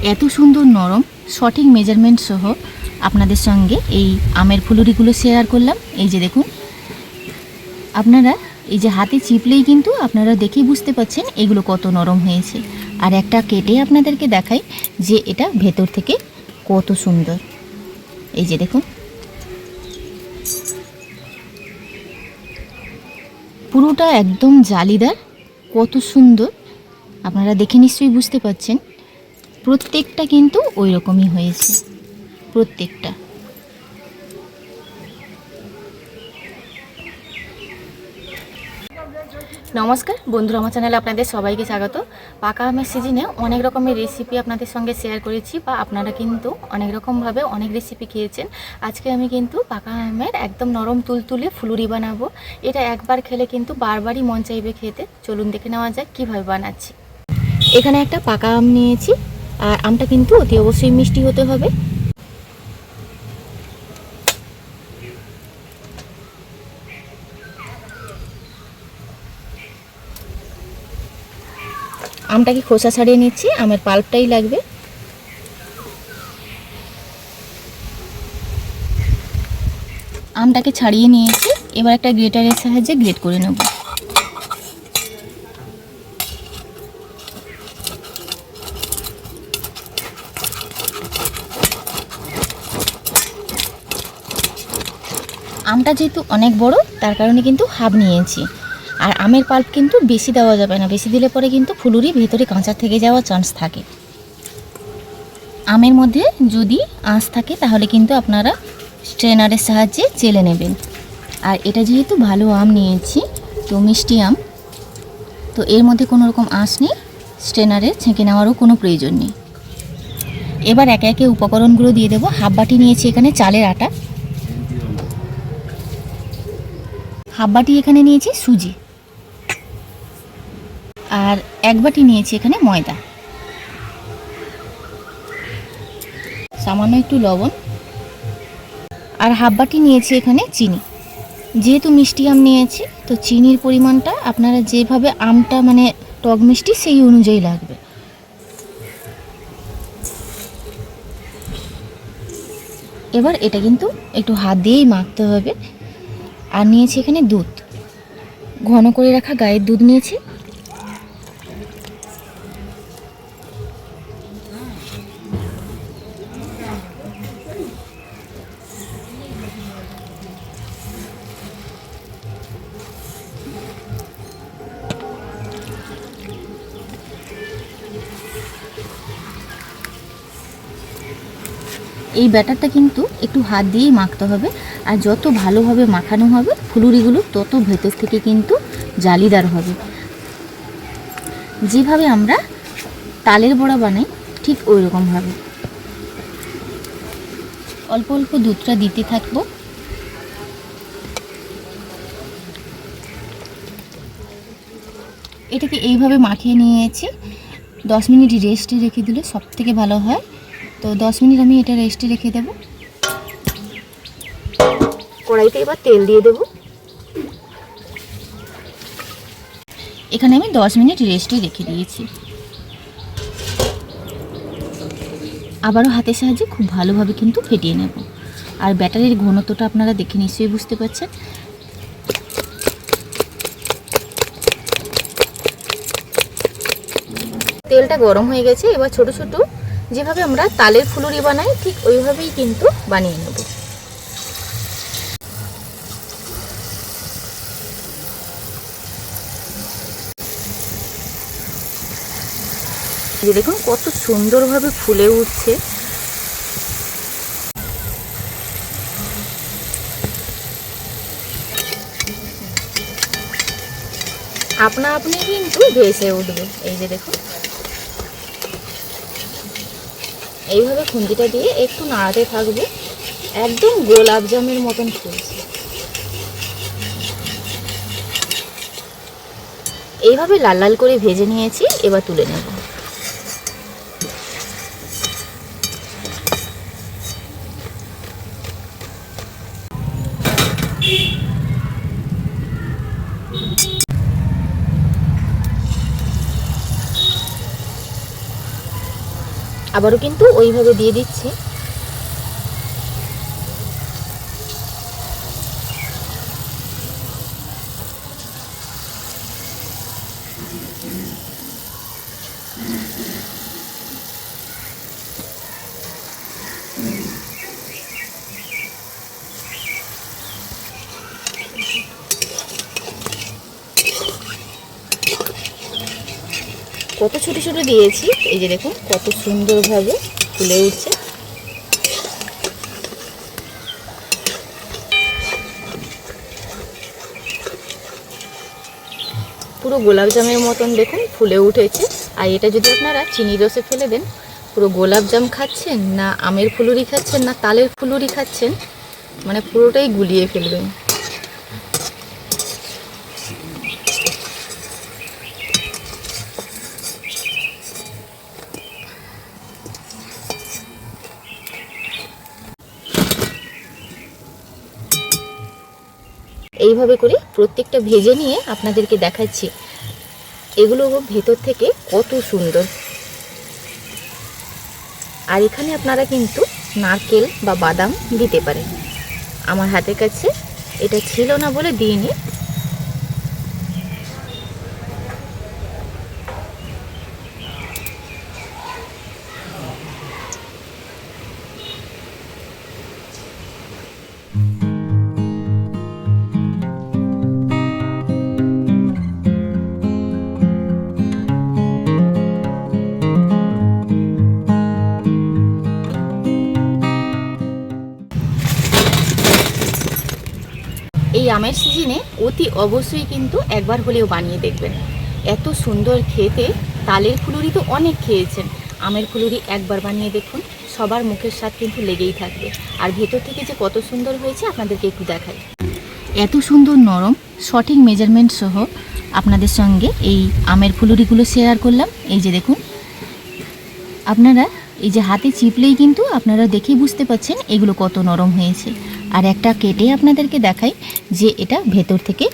এত সুন্দর নরম সঠিক মেজারমেন্ট সহ আপনাদের সঙ্গে এই আমের ফুলুরিগুলো শেয়ার করলাম। এই যে দেখুন, আপনারা এই যে হাতে চিপলেই কিন্তু আপনারা দেখেই বুঝতে পাচ্ছেন এগুলো কত নরম হয়েছে। আর একটা কেটে আপনাদেরকে দেখাই যে এটা ভেতর থেকে কত সুন্দর। এই যে দেখুন, পুরোটা একদম জালিদার, কত সুন্দর। আপনারা দেখে নিশ্চয়ই বুঝতে পাচ্ছেন প্রত্যেকটা কিন্তু ওই রকমই হয়েছে, প্রত্যেকটা। নমস্কার বন্ধুরা, আমার চ্যানেলে আপনাদের সবাইকে স্বাগত। পাকা আমের সিজনে অনেক রকমের রেসিপি আপনাদের সঙ্গে শেয়ার করেছি, বা আপনারা কিন্তু অনেক রকমভাবে অনেক রেসিপি খেয়েছেন। আজকে আমি কিন্তু পাকা আমের একদম নরম তুলতুলে ফুলুরি বানাবো। এটা একবার খেলে কিন্তু বারবারই মন চাইবে খেতে। চলুন দেখে নেওয়া যাক কীভাবে বানাচ্ছি। এখানে একটা পাকা আম নিয়েছি, আর আমটা কিন্তু অতি অবশ্যই মিষ্টি হতে হবে। আমটাকে খোসা ছাড়িয়ে নিচ্ছি, আমের পাল্পটাই লাগবে। আমটাকে ছাড়িয়ে নিয়েছি, এবার একটা গ্রেটারের সাহায্যে গ্রেট করে নেব। আমটা যেহেতু অনেক বড়, তার কারণে কিন্তু হাফ নিয়েছি। আর আমের পাল্প কিন্তু বেশি দেওয়া যাবে না, বেশি দিলে পরে কিন্তু ফুলুরি ভেতরে কাঁচা থেকে যাওয়ার চান্স থাকে। আমের মধ্যে যদি আঁশ থাকে তাহলে কিন্তু আপনারা স্ট্রেনারের সাহায্যে চেলে নেবেন। আর এটা যেহেতু ভালো আম নিয়েছি, তো মিষ্টি আম, তো এর মধ্যে কোনো রকম আঁশ নেই, স্ট্রেনারে ছেঁকে নেওয়ারও কোনো প্রয়োজন নেই। এবার একে একে উপকরণগুলো দিয়ে দেবো। হাফ বাটি নিয়েছি এখানে চালের আটা, হাফ বাটি এখানে নিয়েছি সুজি, আর এক বাটি নিয়েছি এখানে ময়দা, সামান্য একটু লবণ, আর হাফ বাটি নিয়েছি এখানে চিনি। যেহেতু মিষ্টি আম নিয়েছি, তো চিনির পরিমাণটা আপনারা যেভাবে আমটা মানে টক মিষ্টি সেই অনুযায়ী লাগবে। এবার এটা কিন্তু একটু হাত দিয়েই মাখতে হবে। আর নিয়েছি এখানে দুধ, ঘন করে রাখা গায়ের দুধ নিয়েছি। এই ব্যাটারটা কিন্তু একটু হাত দিয়েই মাখতে হবে। আর যত ভালোভাবে মাখানো হবে ফুলুরিগুলো তত ভেতর থেকে কিন্তু জালিদার হবে। যেভাবে আমরা তালের বড়া বানাই ঠিক ওই রকমভাবে অল্প অল্প দুধটা দিতে থাকবো। এটাকে এইভাবে মাখিয়ে নিয়েছি। 10 মিনিট রেস্টে রেখে দিলে সব থেকে ভালো হয়। তো 10 মিনিট আমি এটা রেস্টে রেখে দেব। কড়াইতে এবার তেল দিয়ে দেব। এখানে আমি 10 মিনিট রেস্টে রেখে দিয়েছি। আবারও হাতের সাহায্যে খুব ভালোভাবে কিন্তু ফেটিয়ে নেব। আর ব্যাটারের ঘনত্বটা আপনারা দেখে নিশ্চয়ই বুঝতে পারছেন। তেলটা গরম হয়ে গেছে, এবার ছোট ছোট যেভাবে আমরা তালের ফুলুরি বানাই ঠিক ওইভাবেই কিন্তু বানিয়ে নেব। দেখুন কত সুন্দরভাবে ফুলে উঠছে। আপনা আপনি কিন্তু ভেসে উঠবে। এই যে দেখুন, এইভাবে খুন্তিটা দিয়ে একটু নাড়াতে থাকবে। একদম গোলাপ জামের মতন ফুলছে। এইভাবে লাল লাল করে ভেজে নিয়েছি, এবার তুলে নেব। আবারও কিন্তু ওইভাবে দিয়ে দিচ্ছি। কত ছোট ছোট দিয়েছি, এই যে দেখুন কত সুন্দরভাবে ফুলে উঠছে। পুরো গোলাপ জামের মতন দেখুন ফুলে উঠেছে। আর এটা যদি আপনারা চিনি রসে ফেলে দেন, পুরো গোলাপ জাম খাচ্ছেন না আমের ফুলুরি খাচ্ছেন না তালের ফুলুরি খাচ্ছেন, মানে পুরোটাই গুলিয়ে ফেলবেন। এইভাবে করে প্রত্যেকটা ভেজে নিয়ে আপনাদেরকে দেখাচ্ছি এগুলো ভেতর থেকে কত সুন্দর। আর এখানে আপনারা কিন্তু নারকেল বা বাদাম দিতে পারেন। আমার হাতের কাছে এটা ছিল না বলে দিইনি। এই আমের সিজনে অতি অবশ্যই কিন্তু একবার হলেও বানিয়ে দেখবেন, এত সুন্দর খেতে। তালের ফুলুরি তো অনেক খেয়েছেন, আমের ফুলুরি একবার বানিয়ে দেখুন, সবার মুখের স্বাদ কিন্তু লেগেই থাকবে। আর ভেতর থেকে যে কত সুন্দর হয়েছে আপনাদেরকে একটু দেখাই। এত সুন্দর নরম, সঠিক মেজারমেন্ট সহ আপনাদের সঙ্গে এই আমের ফুলুরিগুলো শেয়ার করলাম। এই যে দেখুন, আপনারা এই যে হাতে চিপলেই কিন্তু আপনারা দেখেই বুঝতে পারছেন এগুলো কত নরম হয়েছে। আর একটা কেটে আপনাদেরকে দেখাই যে এটা ভেতর থেকে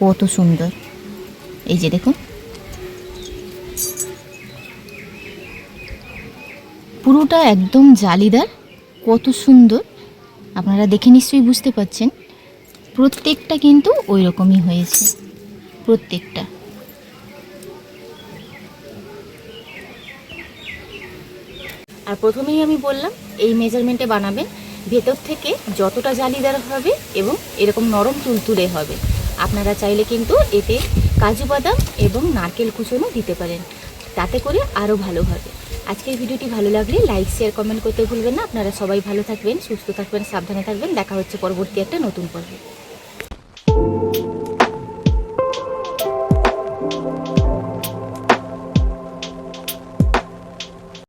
কত সুন্দর। এই যে দেখুন, পুরোটা একদম জালিদার, কত সুন্দর। আপনারা দেখে নিশ্চয়ই বুঝতে পারছেন প্রত্যেকটা কিন্তু ওই রকমই হয়েছে, প্রত্যেকটা। আর প্রথমেই আমি বললাম এই মেজারমেন্টে বানাবেন, ভেতর থেকে যতটা জালিদার হবে এবং এরকম নরম তুলতুলে হবে। আপনারা চাইলে কিন্তু এতে কাজু বাদাম এবং নারকেল কুচনো দিতে পারেন, তাতে করে আরও ভালো হবে। আজকের ভিডিওটি ভালো লাগলে লাইক শেয়ার কমেন্ট করতে ভুলবেন না। আপনারা সবাই ভালো থাকবেন, সুস্থ থাকবেন, সাবধানে থাকবেন। দেখা হচ্ছে পরবর্তী একটা নতুন পর্বে।